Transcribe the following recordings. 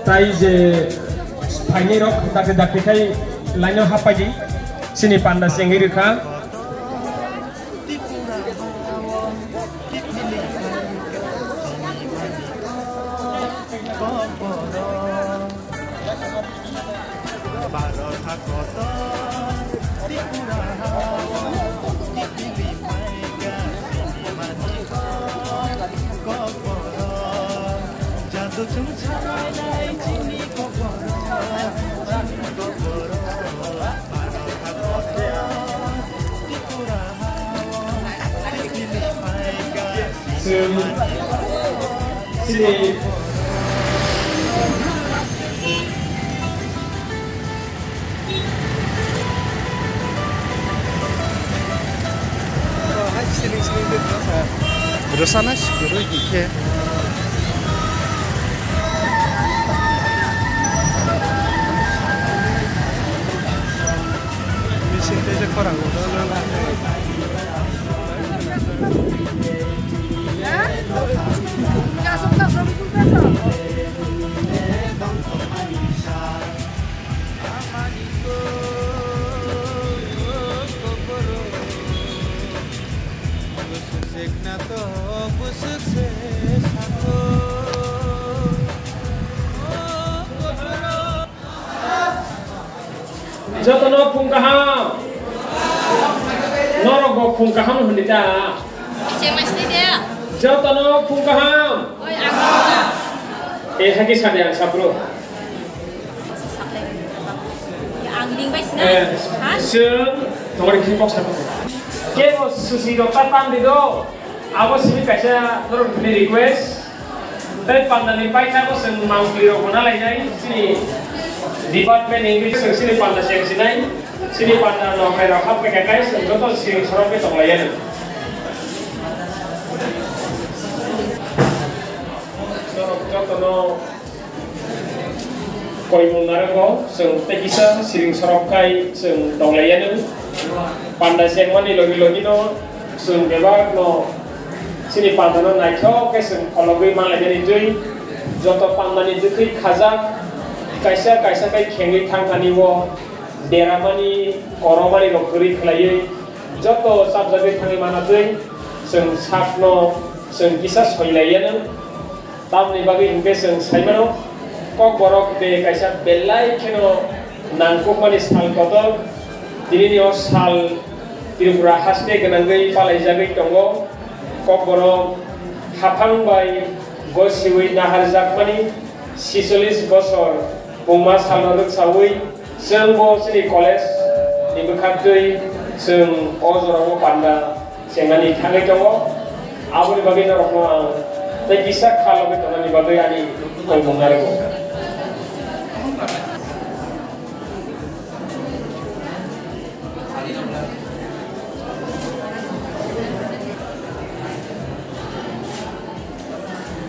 Tai je paine rok tak kai laino hapaji sini panda sengi rika sini terus sana guru iki mesin teje korang Jotono pungkaham, norogo pungkaham hundita. Cemasti dia. Jotono pungkaham. Oh aku. Hagi sadang sabro. Ya angling baik sih. Seng, tongkol kipok sabro. Kemo susi dokter pandido. Aku sini kasih terus di request. Tapi pandai pakai aku seng mau keliru mana lagi sini. Department English sini pandai siang sini pandai nomor apa pakai jodoh sini sorot itu layan. Jodoh koi munarago seng tekisa sini sorot kai seng layan pandai siang mana logi no seng bebak no sini pandai no naik ke seng kalau gue malah jadi joy jodoh pandai itu khazak kaisa kai kengi thangkani wo deramani oromani rokuri khlai joto sabjabe thangi manatui seng sakno seng kisa soilayana tamni bagi ingke seng saimano kok borok de kaisa belai keno nangkukmani sal kotor dini o sal tiripura haste genangai palai jagai tongo kok borok hafang bai gosiwi nahar jakmani 46 bosor Puma saluruk sawi, sembo sini college di bekatui, sem ozoramo panda, sengani thangai tongo, abu di bagian rokno, tapi kisah kalau kita nani bagian ini kau mengariko.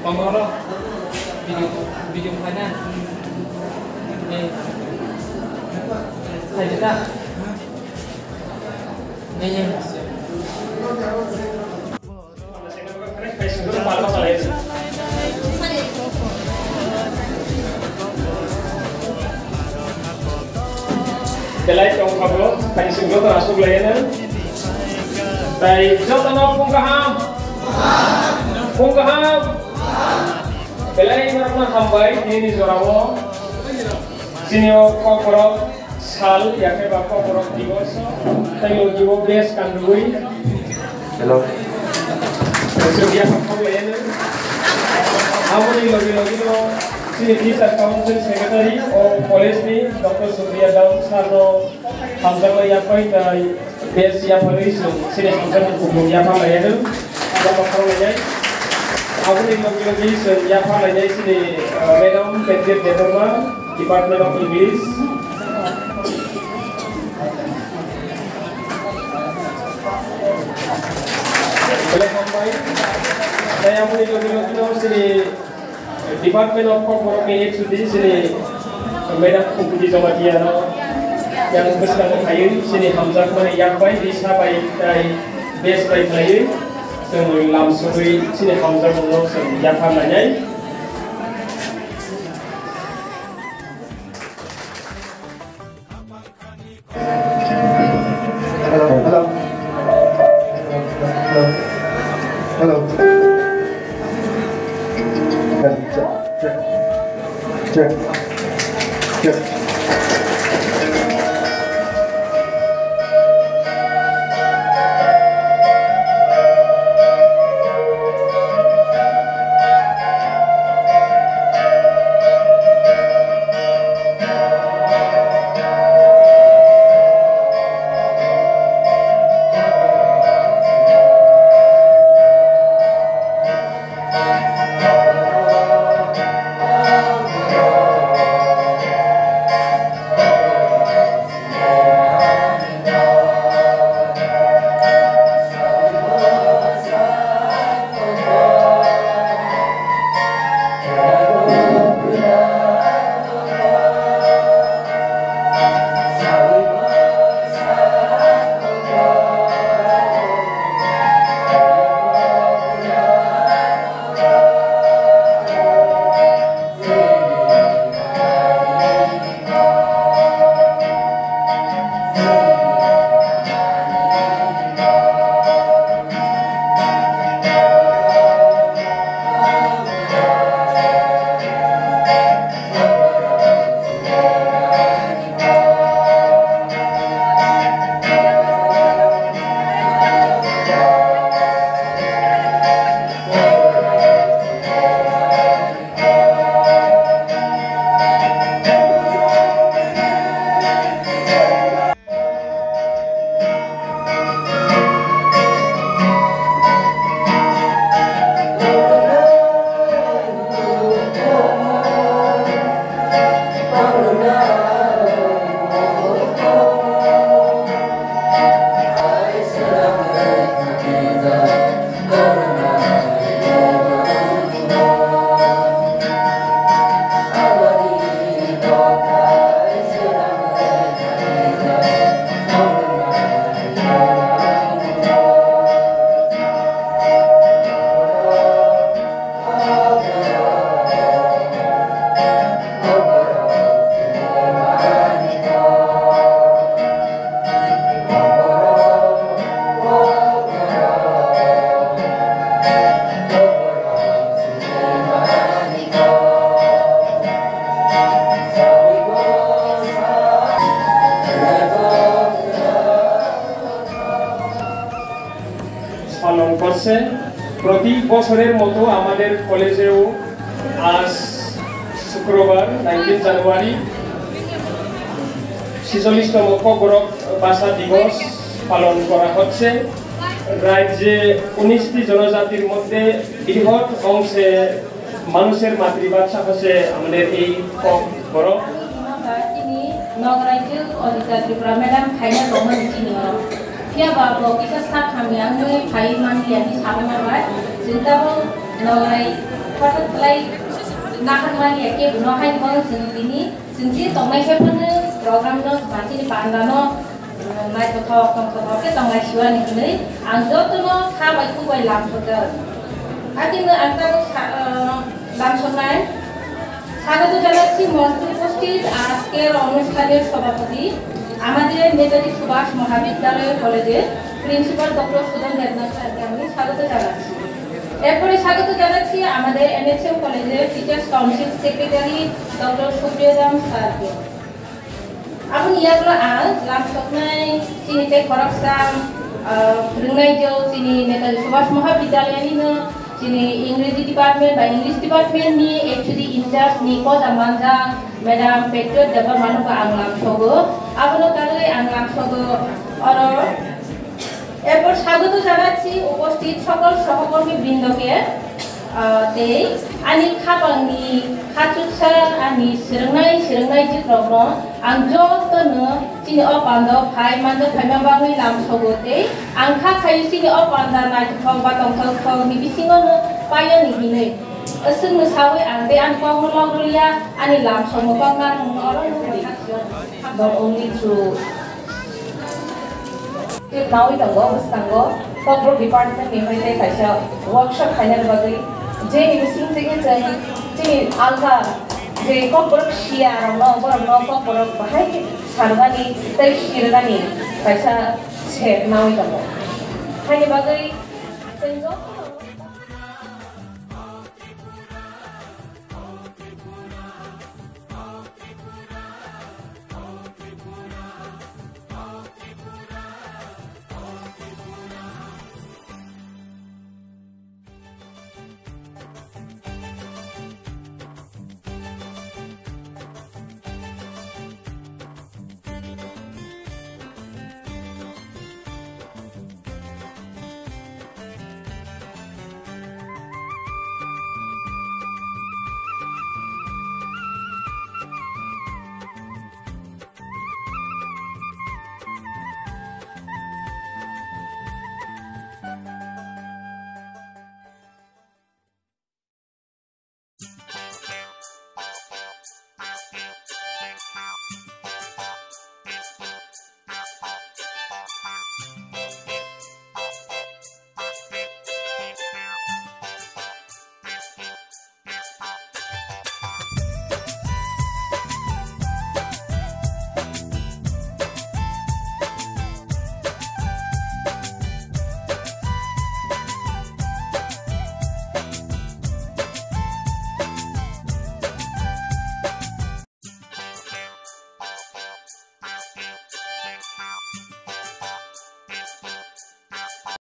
Pemorok video kanan. Saya dah. Ini. Belai tong kablo, kaji sungguh terasuk lainnya. Baik, jotono pungkaham. Belai marna hambai ini zorawo. Sinio kokorok sal yake ba kokorok diwoso tayo jiwo bes kandui hello so dia pakko lene amoni logi no sini bisa council secretary o police ni Dr. Surya Daud Sarno hamzama ya koi tai bes ya police sini hamzama hukum ya pa lene ada pakko lene amoni logi ya pa lene sini Madam Petir Deborah Department of English. Boleh sampai. saya muni logi-logi sini Department of Corporate Management sini Madam Kumpudi Jomatiano yang bersama kayu sini Hamzah mana yang baik bisa baik dari best baik kayu seni langsung sini Hamzah mana seni yang hamanya Hello. Check. পালন করছে প্রতি বছরের মতো আমাদের কলেজেও আজ শুক্রবার 19 জানুয়ারি 46তম গৌরব ভাষা দিবস পালন করা হচ্ছে রাজ্যে 19টি জনজাতির মধ্যে বৃহৎ অংশে মানুষের মাতৃভাষা হচ্ছে আমাদের এই গৌরব নগরাজ্য অধিকার ত্রিপুরা ম্যাডাম খাইনা রহমান চিনি Kia bawa kita saat kami yang ni kai mandi yang di sana mana, cinta pun nolai, pasal pelai nahan mandi yang ke bunuh hai pun sendiri, sendiri tomai siapa ni program no macam ni pandang no, mai totok ke tomai siapa ni, angjo tu no kau itu kau lam betul. Akhirnya anda lam sunai, sahaja tu jalan si mostly posted aske অনুষ্ঠানের সভাপতি আমাদের নেতাজি সুভাষ মহাবিদ্যালয় কলেজের principal doctor Sudan দেবনাথ স্যারকে আমি স্বাগত জানাচ্ছি। এরপরে স্বাগত জানাচ্ছি আমাদের এনএসএম কলেজের টিচার্স কাউন্সিল সেক্রেটারি ডক্টর সুপ্রিয় দাম স্যারকে। আপনি ইয়াগুলো আজ লাভ সপ্নাই চিনিতে খরকসাম রুংনাইজো চিনি নেতাজি সুভাষ মহাবিদ্যালয়নিনো চিনি ইংরেজি ডিপার্টমেন্ট বা ইংলিশ ডিপার্টমেন্টনি একচুয়ালি ইনচার্জ নিকো জামানজা ম্যাডাম পেট্রোল দেবার মানুষ আংলাম সগো আপনার তাহলে আংলাম সগো আর এরপর স্বাগত জানাচ্ছি উপস্থিত সকল সহকর্মী বৃন্দকে আনি খাপাংনি খাচুকসার আনি সিরংনাই চিত্রগ্রহ আং যতনো চিনি অপান্দ ভাই মানদ ভাইমাবাংনি লাম সগোতে আং খা খাই চিনি অপান্দা নাইথক বা তংথক নি বিসিङावनो payo ni hini asung sawi ante an pang melau dia ani lam somo pangan orang not only through now it go stango control department ni hoite kaisa workshop khainal bagai je ni sing tege je alga je komporok shia rong no komporok bahai sargani tai shirgani kaisa che now it go haine bagai